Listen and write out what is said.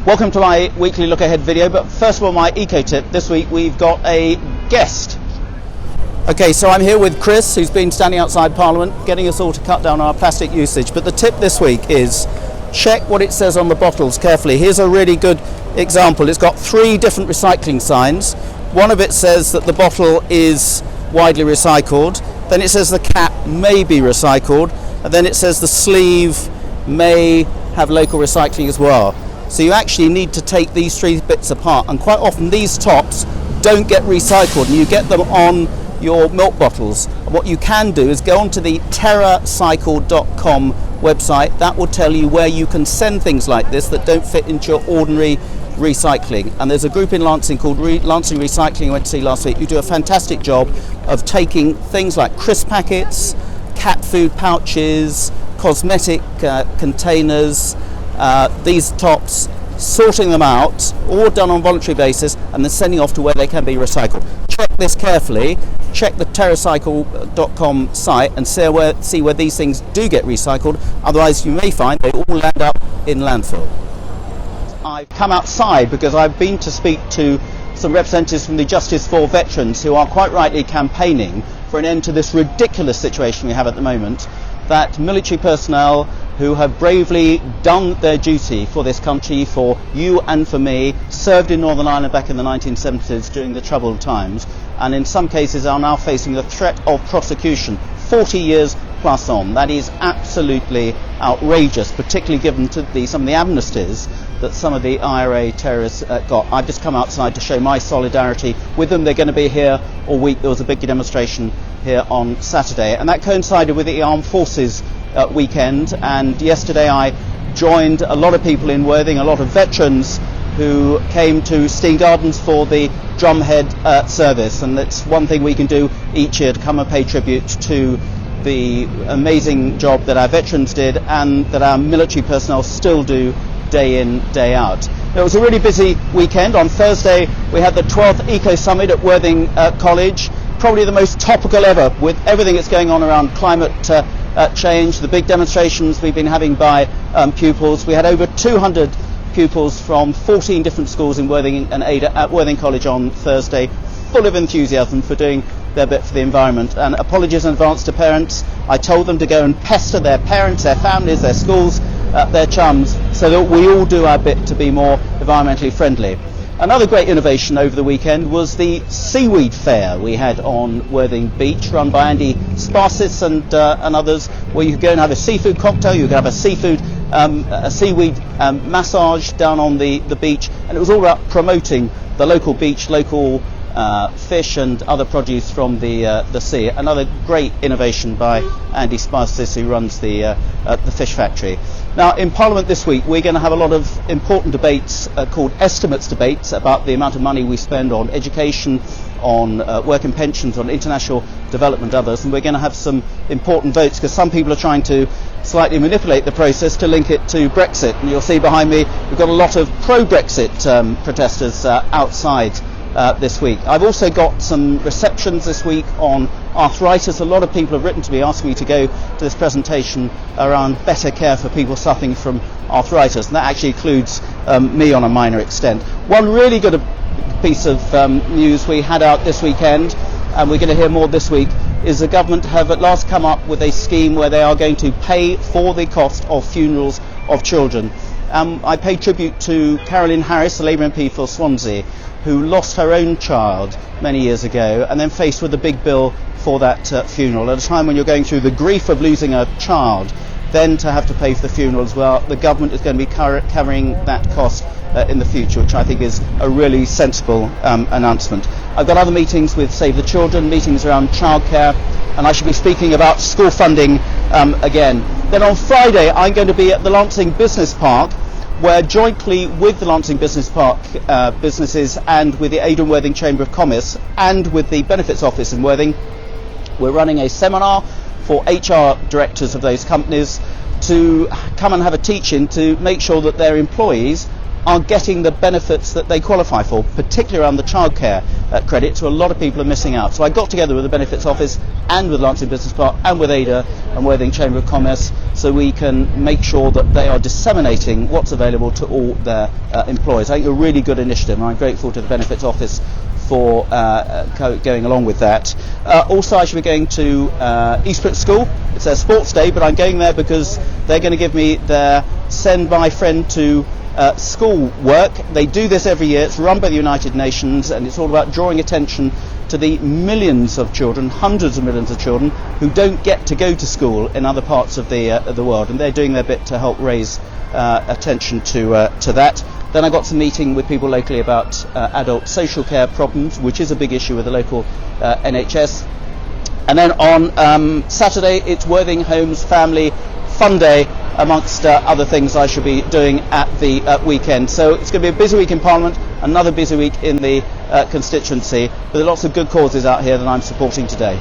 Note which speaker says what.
Speaker 1: Welcome to my weekly look ahead video, but first of all my eco tip. This week we've got a guest. Okay, so I'm here with Chris, who's been standing outside Parliament getting us all to cut down our plastic usage. But the tip this week is check what it says on the bottles carefully. Here's a really good example. It's got 3 different recycling signs. One of it says that the bottle is widely recycled, then it says the cap may be recycled, and then it says the sleeve may have local recycling as well. So you actually need to take these 3 bits apart, and quite often these tops don't get recycled and you get them on your milk bottles. And what you can do is go onto the terracycle.com website. That will tell you where you can send things like this that don't fit into your ordinary recycling. And there's a group in Lancing called Lancing Recycling I went to see last week who do a fantastic job of taking things like crisp packets, cat food pouches, cosmetic containers, these tops, sorting them out, all done on a voluntary basis, and then sending off to where they can be recycled. Check this carefully, check the terracycle.com site and see where these things do get recycled, otherwise you may find they all land up in landfill. I've come outside because I've been to speak to some representatives from the Justice for Veterans who are quite rightly campaigning for an end to this ridiculous situation we have at the moment, that military personnel who have bravely done their duty for this country, for you and for me, served in Northern Ireland back in the 1970s during the troubled times, and in some cases are now facing the threat of prosecution 40 years plus on. That is absolutely outrageous, particularly given to some of the amnesties that some of the IRA terrorists got. I've just come outside to show my solidarity with them. They're going to be here all week. There was a big demonstration here on Saturday, and that coincided with the Armed Forces weekend, and yesterday I joined a lot of people in Worthing, a lot of veterans who came to Steen Gardens for the Drumhead service, and it's one thing we can do each year to come and pay tribute to the amazing job that our veterans did and that our military personnel still do day in, day out. It was a really busy weekend. On Thursday we had the 12th Eco Summit at Worthing College, probably the most topical ever with everything that's going on around climate change, the big demonstrations we've been having by pupils. We had over 200 pupils from 14 different schools in Worthing and Ada at Worthing College on Thursday, full of enthusiasm for doing their bit for the environment. And apologies in advance to parents. I told them to go and pester their parents, their families, their schools, their chums, so that we all do our bit to be more environmentally friendly. Another great innovation over the weekend was the seaweed fair we had on Worthing Beach, run by Andy Sparsis and others, where you could go and have a seafood cocktail, you could have a seaweed massage down on the beach, and it was all about promoting the local beach, local fish and other produce from the sea. Another great innovation by Andy Sparsis, who runs the fish factory. Now in Parliament this week we're going to have a lot of important debates called estimates debates about the amount of money we spend on education, on work and pensions, on international development, others, and we're going to have some important votes because some people are trying to slightly manipulate the process to link it to Brexit, and you'll see behind me we've got a lot of pro-Brexit protesters outside this week. I've also got some receptions this week on arthritis. A lot of people have written to me asking me to go to this presentation around better care for people suffering from arthritis, and that actually includes me on a minor extent. One really good piece of news we had out this weekend, and we're going to hear more this week, is the government have at last come up with a scheme where they are going to pay for the cost of funerals of children. I paid tribute to Carolyn Harris, the Labour MP for Swansea, who lost her own child many years ago and then faced with a big bill for that funeral. At a time when you're going through the grief of losing a child, then to have to pay for the funeral as well, the government is going to be covering that cost in the future, which I think is a really sensible announcement. I've got other meetings with Save the Children, meetings around childcare, and I should be speaking about school funding again. Then on Friday I'm going to be at the Lancing Business Park, where jointly with the Lancing Business Park businesses and with the Ada Worthing Chamber of Commerce and with the Benefits Office in Worthing, we're running a seminar for HR directors of those companies to come and have a teach-in to make sure that their employees are getting the benefits that they qualify for, particularly around the childcare credit. So a lot of people are missing out. So I got together with the Benefits Office and with Lancing Business Park and with ADA and Worthing Chamber of Commerce so we can make sure that they are disseminating what's available to all their employees. I think a really good initiative, and I'm grateful to the Benefits Office for going along with that. Also, I should be going to Eastbrook School. It's their sports day, but I'm going there because they're going to give me their send my friend to school work. They do this every year. It's run by the United Nations, and it's all about drawing attention to the millions of children, hundreds of millions of children, who don't get to go to school in other parts of the world, and they're doing their bit to help raise attention to that. Then I got some meeting with people locally about adult social care problems, which is a big issue with the local NHS. And then on Saturday, it's Worthing Homes Family Fun Day, amongst other things I should be doing at the weekend. So it's going to be a busy week in Parliament, another busy week in the constituency, but there are lots of good causes out here that I'm supporting today.